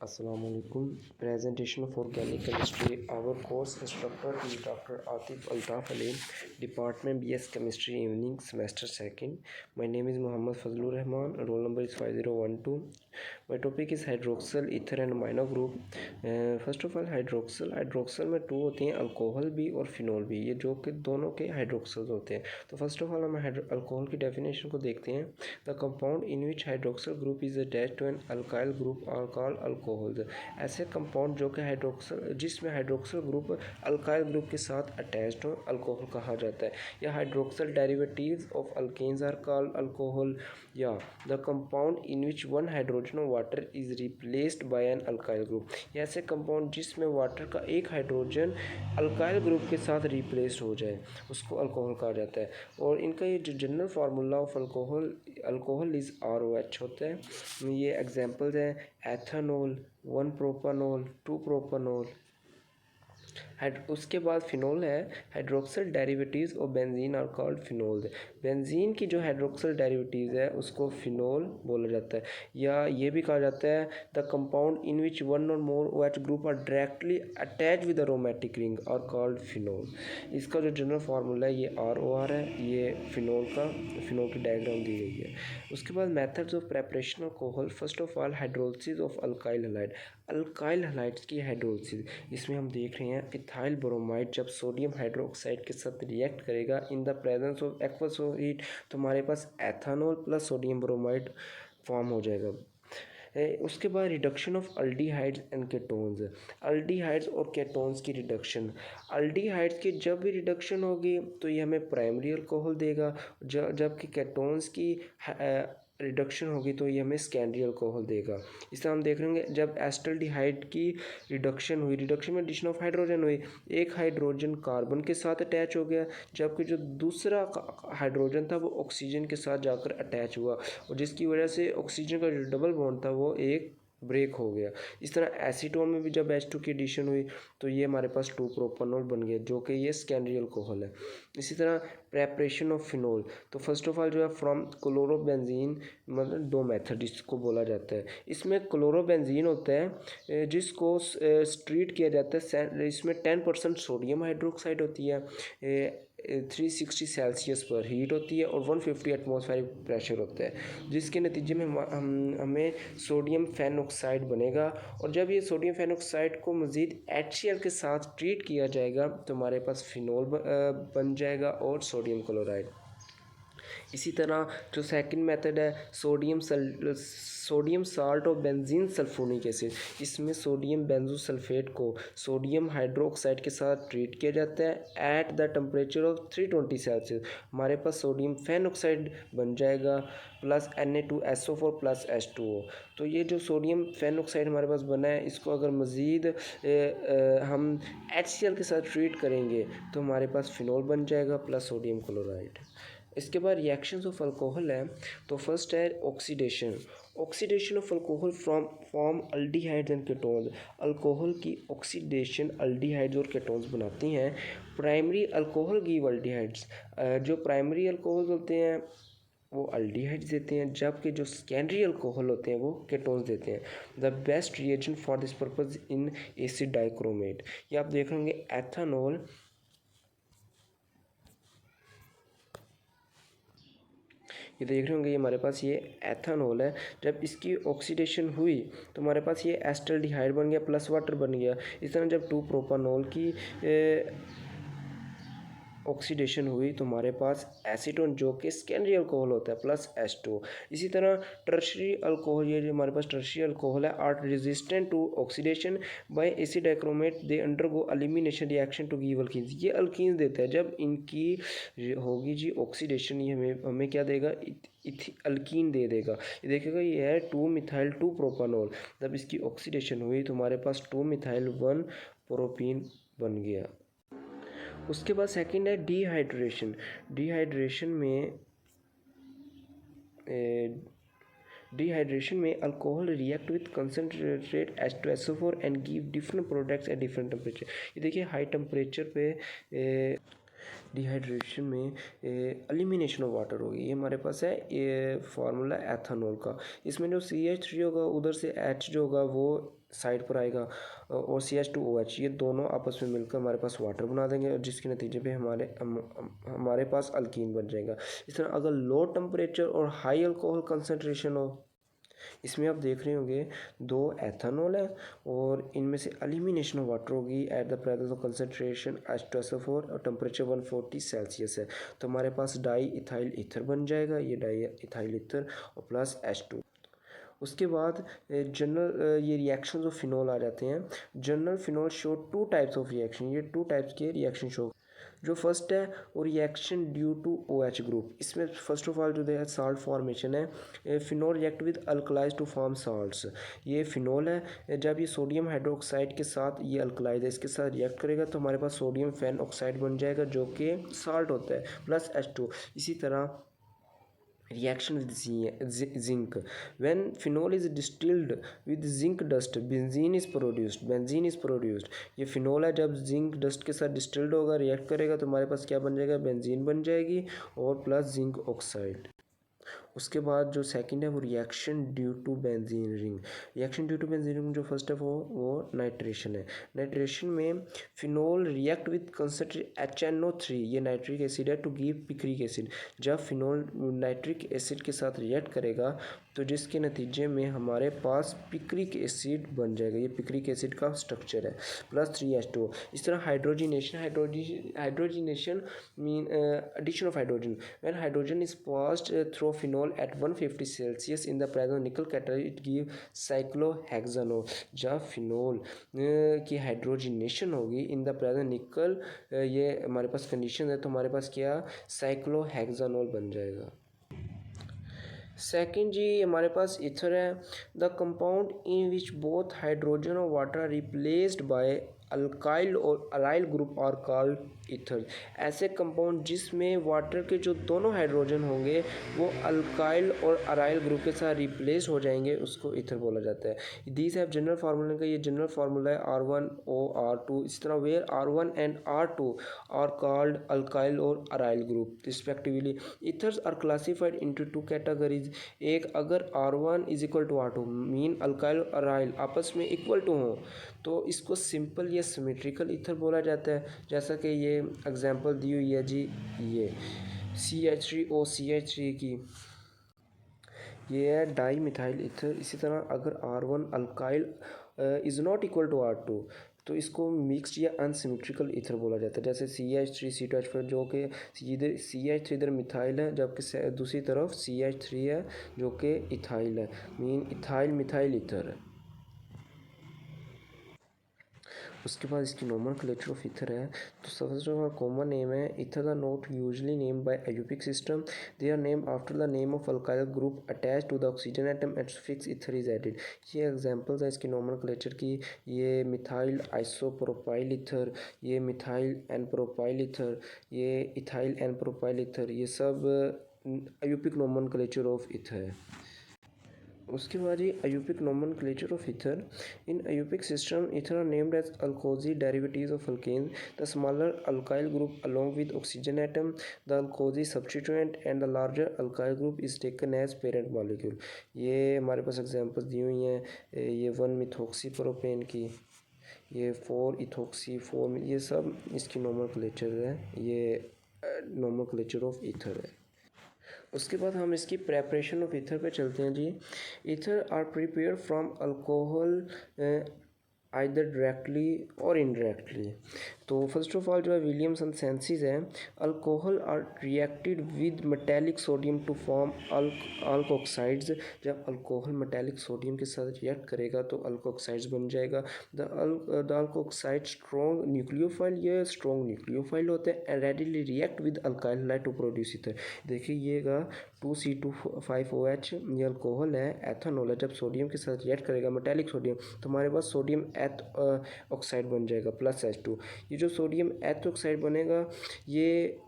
Assalamualaikum. Presentation of Organic Chemistry. Our course instructor is Dr. Atif Altaf Ali, Department BS Chemistry, Evening, Semester 2nd. My name is Muhammad Fazlur Rahman. Roll number is 5012. My topic is hydroxyl, ether and amino group. First of all hydroxyl में to होते हैं, alcohol भी और phenol भी, ये जो कि दोनों के हाइड्रोक्सल्स होते हैं। तो फर्स्ट ऑफ ऑल हम अल्कोहल की डेफिनेशन को देखते हैं। The compound in which hydroxyl group is attached to an alkyl group are called alcohols. ऐसे कंपाउंड जो कि जिसमें हाइड्रोक्सल ग्रुप अल्काइल ग्रुप के साथ अटैच्ड हो, अल्कोहल कहा जाता है। या hydroxyl derivatives of alkanes are called alcohol. या the compound in which one hydrogen of water is replaced by an alkyl group. ऐसे कंपाउंड जिसमें वाटर का एक हाइड्रोजन अल्काइल ग्रुप के साथ रिप्लेस्ड हो जाए, उसको अल्कोहल कहा जाता है। और इनका ये जो general formula of alcohol is ROH होता है। ये एग्जांपल्स हैं एथेनॉल, 1 प्रोपानॉल, 2 प्रोपानॉल। उसके बाद फिनोल है, हाइड्रोक्सल डेरिवेटिव्स और benzene are called phenol. Benzene की जो हाइड्रोक्सल डेरिवेटिव्स है उसको फिनोल बोला जाता है। या ये भी कहा जाता है the compound in which one or more OH group are directly attach with aromatic ring are called phenol. इसका जो जनरल फार्मूला है ये ROR है। ये फिनोल की डायग्राम दी गई है। उसके बाद methods of preparation of alcohol. First of all hydrolysis of alkyl halide. Alkyl halides की हाइड्रोलिसिस, इसमें हम देख रहे हैं इथाइल ब्रोमाइड जब सोडियम हाइड्रोक्साइड के साथ रिएक्ट करेगा in the presence of aqueous heat, तो हमारे पास ethanol plus sodium bromide form हो जाएगा। उसके बाद reduction of aldehydes and ketones. Aldehydes और केटोन्स की रिडक्शन। अल्डिहाइड्स की जब भी रिडक्शन होगी तो ये हमें प्राइमरी अल्कोहल देगा, जबकि केटोन्स की रिडक्शन होगी तो ये हमें सेकेंडरी अल्कोहल देगा। इस तरह हम देख रहे होंगे जब एस्टल्डिहाइड की रिडक्शन में एडिशन ऑफ हाइड्रोजन हुई, एक हाइड्रोजन कार्बन के साथ अटैच हो गया, जबकि जो दूसरा हाइड्रोजन था वो ऑक्सीजन के साथ जाकर अटैच हुआ, और जिसकी वजह से ऑक्सीजन का जो डबल बॉन्ड था वो एक ब्रेक हो गया। इस तरह एसीटोन में भी जब H2 की एडिशन हुई तो ये हमारे पास 2 प्रोपानॉल बन गया, जो कि ये सेकेंडरी अल्कोहल है। इसी तरह प्रेपरेशन ऑफ फिनोल। तो फर्स्ट ऑफ ऑल जो है फ्रॉम क्लोरोबेंजीन, मतलब 2 मेथड इसको बोला जाता है। इसमें क्लोरोबेंजीन होता है जिसको ट्रीट किया जाता है, इसमें 10% सोडियम हाइड्रोक्साइड होती है, 360 सेल्सियस पर हीट होती है और 150 एटमॉस्फेरिक प्रेशर होता है, जिसके नतीजे में हमें सोडियम फेनॉक्साइड बनेगा। और जब ये सोडियम फेनॉक्साइड को मज़ीद HCl के साथ ट्रीट किया जाएगा तो हमारे पास फिनोल बन जाएगा और सोडियम क्लोराइड। इसी तरह जो सेकंड मेथड है सोडियम साल्ट और बेंजीन सल्फोनिक एसिड, इसमें सोडियम बेंजोसल्फेट को सोडियम हाइड्रोक्साइड के साथ ट्रीट किया जाता है at the temperature of 320 Celsius. हमारे पास सोडियम फेनॉक्साइड बन जाएगा प्लस Na2SO4 प्लस H2O। तो ये जो सोडियम फेनॉक्साइड हमारे पास बना है, इसको अगर मज़ीद हम HCl के साथ ट्रीट करेंगे तो हमारे पास फिनोल बन जाएगा प्लस सोडियम क्लोराइड। इसके बाद रिएक्शंस ऑफ अल्कोहल है। तो फर्स्ट है oxidation of alcohol from form aldehydes and ketones. Alcohol की ऑक्सीडेशन अल्डिहाइड्स और केटोन्स बनाती हैं। Primary alcohol give aldehydes. जो प्राइमरी अल्कोहल होते हैं वो अल्डिहाइड्स देते हैं, जबकि जो सेकेंडरी अल्कोहल होते हैं वो केटोन्स देते हैं। The best reagent for this purpose in acid dichromate. ये आप देख रहे होंगे एथेनॉल, ये देख रहे होंगे, ये हमारे पास ये एथेनॉल है। जब इसकी ऑक्सीडेशन हुई तो हमारे पास ये एस्टल्डिहाइड बन गया प्लस वाटर बन गया। इस तरह जब 2 प्रोपानॉल की ऑक्सीडेशन हुई तो हमारे पास एसीटोन जो कि सेकेंडरी अल्कोहल होता है प्लस H2। इसी तरह टर्शरी अल्कोहल, ये जो हमारे पास टर्शरी अल्कोहल है are resistant to oxidation by acid dichromate, they undergo elimination reaction to give alkenes. ये अल्कीन्स देता है, जब इनकी होगी जी ऑक्सीडेशन, ये हमें क्या देगा, अल्कीन दे देगा। ये देखेगा ये है 2 मिथाइल 2 प्रोपानॉल, जब इसकी ऑक्सीडेशन हुई तो हमारे पास 2 मिथाइल 1 प्रोपीन बन गया। उसके बाद सेकंड है डिहाइड्रेशन में alcohol react with concentrated H2SO4 and give different products at different temperature. ये देखिए हाई टेम्परेचर पे डिहाइड्रेशन में एलिमिनेशन ऑफ वाटर होगी। ये हमारे पास है ये फार्मूला एथेनॉल का। इसमें जो CH3 होगा उधर से H जो होगा वो साइड पर आएगा और CH2OH, ये दोनों आपस में मिलकर हमारे पास वाटर बना देंगे और जिसके नतीजे पे हमारे पास अल्कीन बन जाएगा। इस तरह अगर लो टेम्परेचर और हाई अल्कोहल कंसनट्रेशन हो, इसमें आप देख रहे होंगे 2 एथेनॉल है और इनमें से एलिमिनेशन ऑफ वाटर होगी at the presence of concentration H2SO4 और टेम्परेचर 140 सेल्सियस है, तो हमारे पास डाई इथाइल ईथर बन जाएगा, ये डाई इथाइल ईथर और प्लस H2। उसके बाद जनरल ये रिएक्शन ऑफ फिनॉल आ जाते हैं। General phenol show 2 types of reaction, ये 2 टाइप्स के रिएक्शन शो। जो फर्स्ट है वो reaction due to OH group, इसमें फर्स्ट ऑफ ऑल जो है साल्ट फॉर्मेशन है। Phenol react with alkalis to form salts, ये फिनॉल है, जब ये सोडियम हाइड्रोक्साइड के साथ, ये अल्कलाइज है, इसके साथ रिएक्ट करेगा तो हमारे पास सोडियम फेन ऑक्साइड बन जाएगा जो कि साल्ट होता है, प्लस H2। इसी तरह reaction with zinc, when phenol is distilled with zinc dust benzene is produced। ये फिनोल है, जब जिंक डस्ट के साथ डिस्टिल्ड होगा, रिएक्ट करेगा तो हमारे पास क्या बन जाएगा, बेंजीन बन जाएगी और प्लस जिंक ऑक्साइड। उसके बाद जो सेकंड है वो reaction due to benzene ring. Reaction due to benzene ring जो फर्स्ट है वो नाइट्रेशन है। नाइट्रेशन में phenol react with concentrate HNO3, ये नाइट्रिक एसिड है, टू गिव पिक्रिक एसिड। जब फिनोल नाइट्रिक एसिड के साथ रिएक्ट करेगा तो जिसके नतीजे में हमारे पास पिक्रिक एसिड बन जाएगा, ये पिक्रिक एसिड का स्ट्रक्चर है, प्लस 3H2। इस तरह hydrogenation mean addition of hydrogen, when hydrogen is passed through phenol at 150 Celsius in the presence of nickel catalyst, it give cyclohexanol। जब फिनोल की हाइड्रोजिनेशन होगी इन द प्रेजेंस निकल, ये हमारे पास कंडीशन है, तो हमारे पास क्या साइक्लोहेक्सानोल बन जाएगा। सेकेंड जी हमारे पास ईथर है, the compound in which both hydrogen और water are replaced by alkyl और aryl group are called ether. ऐसे कंपाउंड जिसमें वाटर के जो दोनों हाइड्रोजन होंगे वो अल्काइल और अराइल ग्रुप के साथ रिप्लेस हो जाएंगे, उसको ईथर बोला जाता है। दीज हैव जनरल फार्मूला का, ये जनरल फार्मूला है R1OR2। इस तरह where R1 and R2 are called alkyl और aryl group respectively. Ethers are classified into 2 categories. एक, अगर R1 is equal to R2 mean alkyl और अराइल आपस में इक्वल टू हों तो इसको सिंपल या सिमेट्रिकल ईथर बोला जाता है। जैसा कि ये एग्जांपल दी हुई है जी, ये CH3O CH3 की, ये है डाई मिथाइल ईथर। इसी तरह अगर R1 alkyl is not equal to R2 तो इसको मिक्स्ड या अनसिमेट्रिकल ईथर बोला जाता है। जैसे CH3CO2H4 जो कि इधर CH3 इधर मिथाइल है जबकि दूसरी तरफ CH3 है जो कि इथाइल है, मीन इथाइल मिथाइल ईथर है। उसके बाद इसकी नोमेनक्लेचर ऑफ ईथर है, तो सबसे कॉमन नेम है ether the not usually name by IUPAC system, they are name after the name of alkyl group attach to the oxygen atom and suffix ether is added. ये examples हैं इसकी nomenclature की, ये methyl isopropyl ether, ये methyl n propyl ether, ये ethyl n propyl ether, ये सब IUPAC nomenclature of ether है। उसके बाद ये IUPAC nomenclature of ether. In IUPAC system ether are named as alkoxy derivatives of alkane, the smaller alkyl group along with oxygen atom, the alkoxy substituent and the larger alkyl group is taken as parent molecule. ये हमारे पास examples दी हुई हैं, ये 1-मिथॉक्सी propane की, ये 4-इथॉक्सी 4, ये सब इसकी नोमेनक्लेचर है, ये नोमेनक्लेचर ऑफ ईथर है। उसके बाद हम इसकी प्रेपरेशन ऑफ ईथर पे चलते हैं ji. Ether are prepare from alcohol either directly और इनडायरेक्टली। तो फर्स्ट ऑफ ऑल जो है विलियम्स एंड सेंसिस है, alcohol are reacted with metallic sodium to form alkoxides. जब अल्कोहल मेटेलिक सोडियम के साथ रिएक्ट करेगा तो अल्कोक्साइड्स बन जाएगा। द अल्कोक्साइड स्ट्रॉन्ग न्यूक्लियोफाइल, ये स्ट्रॉन्ग न्यूक्लियोफाइल होते हैं and readily react with alkyl halide to produce ether. देखिएगा 2C2H5OH ये अल्कोहल है, एथेनॉल है, जब सोडियम के साथ रिएक्ट करेगा मेटेलिक सोडियम तो हमारे पास सोडियम ऑक्साइड बन जाएगा प्लस H2। ये जो सोडियम ऑक्साइड बनेगा ये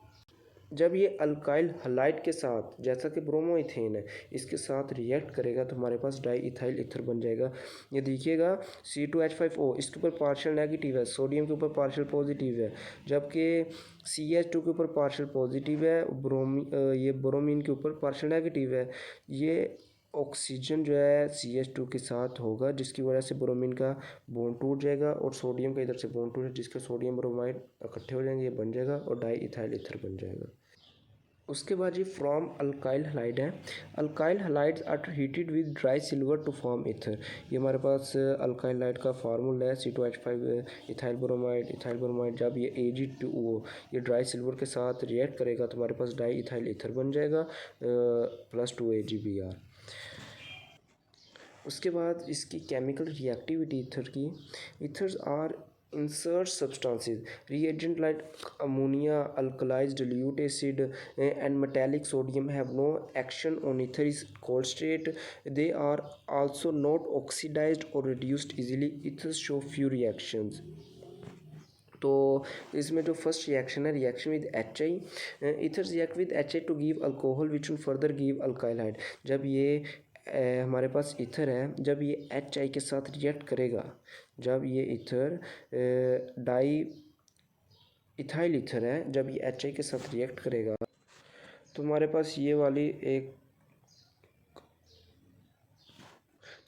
जब ये अल्काइल हलाइड के साथ जैसा कि ब्रोमोइथेन है इसके साथ रिएक्ट करेगा तो हमारे पास डाई इथाइल ईथर बन जाएगा। ये देखिएगा C2H5O इसके ऊपर पार्शियल नेगेटिव है, सोडियम के ऊपर पार्शियल पॉजिटिव है, जबकि CH2 के ऊपर पार्शियल पॉजिटिव है, ये ब्रोमीन के ऊपर पार्शियल नेगेटिव है। ये ऑक्सीजन जो है CH2 के साथ होगा, जिसकी वजह से ब्रोमीन का बॉन्ड टूट जाएगा और सोडियम का इधर से बॉन्ड टूट, जिसके सोडियम ब्रोमाइड इकट्ठे हो जाएंगे, ये बन जाएगा और डाई इथाइल ईथर बन जाएगा। उसके बाद ये फ्रॉम अल्काइल हैलाइड है। Alkyl halides are heated with dry silver to form ether. ये हमारे पास अल्काइल हैलाइड का फार्मूला है C2H5 इथाइल ब्रोमाइड। जब ये Ag2O ये ड्राई सिल्वर के साथ रिएक्ट करेगा तो हमारे पास डाई इथाइल ईथर बन जाएगा प्लस 2AgBr। उसके बाद इसकी केमिकल रिएक्टिविटी ईथर की, ethers are insert substances reagent like ammonia, alkalis, dilute acid and metallic sodium have no action on ether is cold state. They are also not oxidized or reduced easily. Ethers show few reactions. तो इसमें जो first reaction है, reaction with HI, ethers react with HI to give alcohol which will further give alkyl halide. जब ये हमारे पास ether है, जब ये HI के साथ रिएक्ट करेगा, जब ये ईथर डाई इथाइल ईथर है, जब ये HI के साथ रिएक्ट करेगा तो हमारे पास ये वाली एक,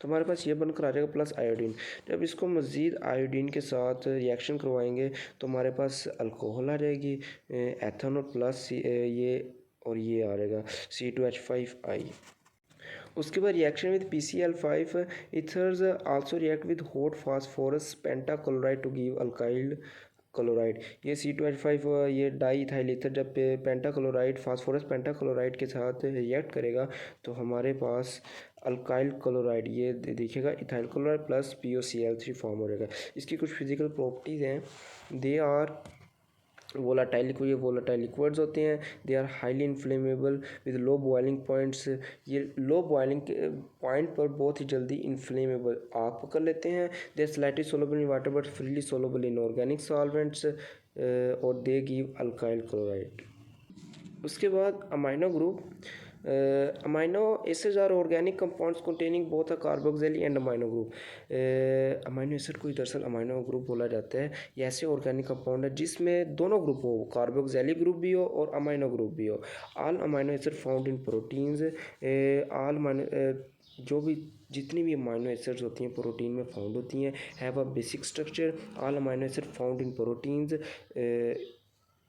तो हमारे पास ये बनकर आ जाएगा प्लस आयोडीन। जब इसको मज़ीद आयोडीन के साथ रिएक्शन करवाएंगे तो हमारे पास अल्कोहल आ जाएगी, एथेनॉल प्लस ये और ये आ जाएगा C2H5I। उसके बाद reaction with PCl5, ethers also react with hot phosphorus pentachloride to give alkyl chloride. ये C2H5 ये डाई इथाइल ईथर जब पेंटाक्लोराइड फास्फोरस पेंटाक्लोराइड के साथ रिएक्ट करेगा तो हमारे पास अल्काइल क्लोराइड ये दिखेगा, ethyl chloride plus POCl3 form हो जाएगा। इसकी कुछ फिजिकल प्रॉपर्टीज़ हैं, दे आर वोलाटाइल लिक्विड, ये वोलाटाइल लिक्विड्स होते हैं। They are highly inflammable with low boiling points, ये लो बॉइलिंग पॉइंट पर बहुत ही जल्दी इन्फ्लेमेबल आग पकड़ लेते हैं। They are slightly soluble in water but freely soluble in organic solvents और दे गिव अल्काइल क्लोराइड। उसके बाद amino group, amino acids are organic compounds containing both a carboxyl and amino group। Amino acid को दरअसल amino group बोला जाता है। ये ऐसे ऑर्गेनिक कंपाउंड है जिसमें दोनों ग्रुप हो, कार्बोक्सिलिक ग्रुप भी हो और अमाइनो ग्रुप भी हो। All amino acid found in proteins, जो भी जितनी भी अमाइनो एसिड्स होती हैं प्रोटीन में फाउंड होती हैं, have a basic structure. All amino acid found in proteins,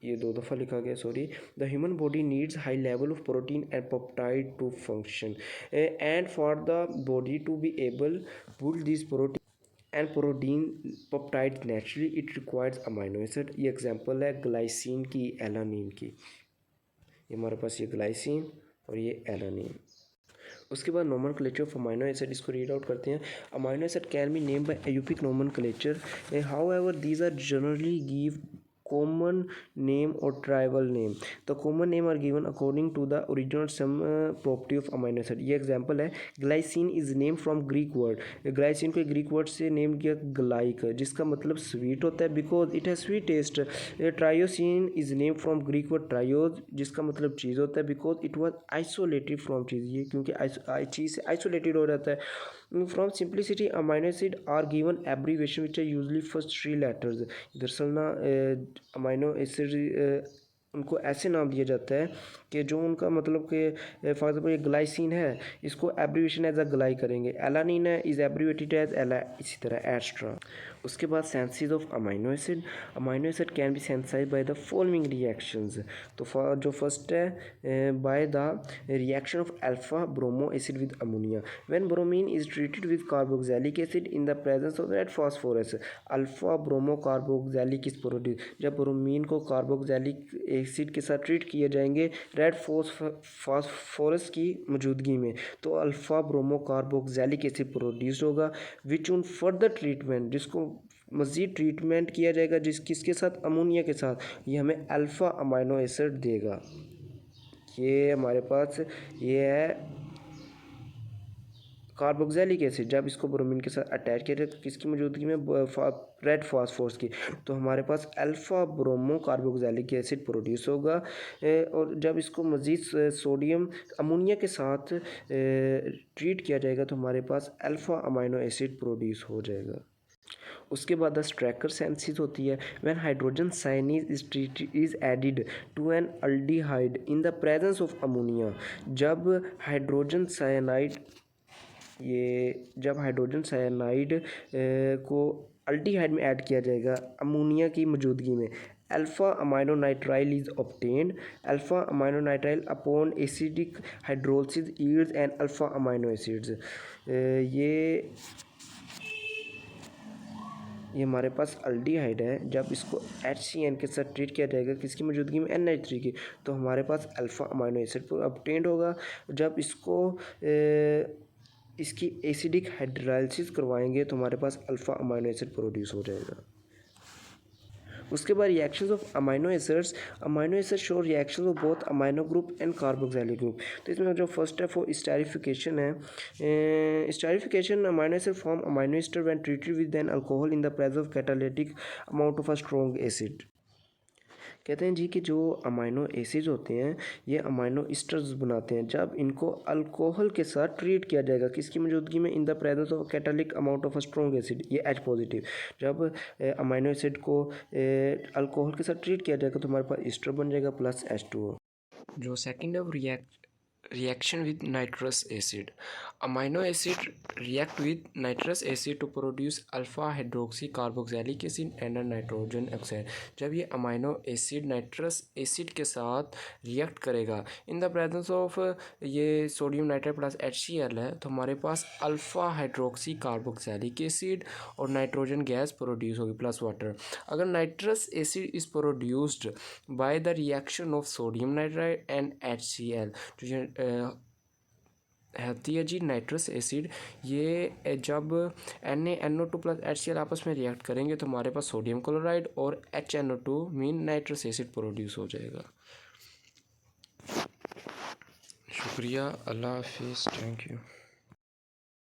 ये 2 दफ़ा लिखा गया, sorry. The human body needs high level of protein and peptide to function and for the body to be able pull this protein and protein peptide naturally it requires amino acid. ये example है glycine की, alanine की। ये हमारे पास ये glycine और ये alanine. उसके बाद नोमेनक्लेचर ऑफ अमाइनो एसिड, इसको रीड आउट करते हैं। Amino acid can be named by IUPAC nomenclature, however these are generally give common name or tribal name. The common name are given according to the original some property of amino acid. ये example है, glycine is named from Greek word. glycine को Greek word से name किया glyc, जिसका मतलब sweet होता है because it has sweet taste. Triosine is named from Greek word trios, जिसका मतलब चीज़ होता है because it was isolated from चीज़, ये क्योंकि चीज़ से isolated हो जाता है। From simplicity, amino acid are given abbreviation which are usually first 3 letters. दरअसल ना अमाइनो एसिड उनको ऐसे नाम दिया जाता है कि जो उनका मतलब कि फॉर एग्जाम्पल ये ग्लाइसिन है, इसको एब्रीवेशन एज अ ग्लाई करेंगे। एलानिन है, इज एब्रीवेटेड एज एला, इसी तरह एस्ट्रा। उसके बाद synthesis of amino acid, amino acid can be synthesise by the following reactions. तो जो फर्स्ट है by the reaction of alpha bromo acid with ammonia when bromine is treated with carboxylic acid in the presence of red phosphorus, alpha bromo carboxylic is produce. जब bromine को carboxylic acid के साथ treat किए जाएंगे red phosphorus की मौजूदगी में, तो alpha bromo carboxylic acid produce होगा विच ऑन फर्दर ट्रीटमेंट, जिसको मज़ीद ट्रीटमेंट किया जाएगा किसके साथ, अमोनिया के साथ, ये हमें अल्फ़ा अमाइनो एसिड देगा। ये हमारे पास ये है कार्बोक्सिलिक एसिड, जब इसको ब्रोमीन के साथ अटैच किया जाए किसकी मौजूदगी में, रेड फास्फोरस की, तो हमारे पास alpha bromo carboxylic acid produce होगा। और जब इसको मज़ीद सोडियम अमोनिया के साथ ट्रीट किया जाएगा तो हमारे पास अल्फ़ा अमाइनो एसिड प्रोड्यूस हो जाएगा। उसके बाद द स्ट्रैकर सेंसिस होती है when hydrogen cyanide is added to an aldehyde in the presence of ammonia. जब हाइड्रोजन साइनाइड ये जब हाइड्रोजन साइनाइड को अल्डिहाइड में ऐड किया जाएगा अमोनिया की मौजूदगी में, alpha amino nitrile is obtained. Alpha amino nitrile upon acidic hydrolysis yields and alpha amino acids. ये हमारे पास अल्डिहाइड है, जब इसको HCN के साथ ट्रीट किया जाएगा किसकी मौजूदगी में, NH3 की, तो हमारे पास अल्फ़ा अमाइनो एसिड ऑब्टेन्ड होगा। जब इसको इसकी एसिडिक हाइड्रोलाइसिस करवाएंगे तो हमारे पास अल्फ़ा अमाइनो एसिड प्रोड्यूस हो जाएगा। उसके बाद reactions of amino acid show reactions of both amino group and carboxylic group. तो इसमें जो फर्स्ट है वो स्टेरिफिकेशन है। Esterification amino acid form amino ester when treated with an alcohol in the presence of catalytic amount of a strong acid. कहते हैं जी कि जो अमाइनो एसिड्स होते हैं ये अमाइनो एस्टर्स बनाते हैं जब इनको अल्कोहल के साथ ट्रीट किया जाएगा किसकी मौजूदगी में, इन the presence of catalytic amount of a strong acid, ये H पॉजिटिव। जब अमाइनो एसिड को अल्कोहल के साथ ट्रीट किया जाएगा तो हमारे पास एस्टर बन जाएगा प्लस H2O। जो सेकेंड है reaction with nitrous acid. Amino acid react with nitrous acid to produce alpha hydroxy carboxylic acid and nitrogen oxide। जब ये अमाइनो एसिड नाइट्रस एसिड के साथ रिएक्ट करेगा इन द प्रेजेंस ऑफ ये sodium nitride plus HCl है तो हमारे पास alpha hydroxy carboxylic acid और नाइट्रोजन गैस प्रोड्यूस होगी प्लस वाटर। अगर nitrous acid is produced by the reaction of sodium nitride and HCl, जो होती है जी नाइट्रस एसिड, ये जब NaNO2 प्लस HCl आपस में रिएक्ट करेंगे तो हमारे पास सोडियम क्लोराइड और HNO2 mean nitrous acid produce हो जाएगा। शुक्रिया, अल्लाह हाफिज़, थैंक यू।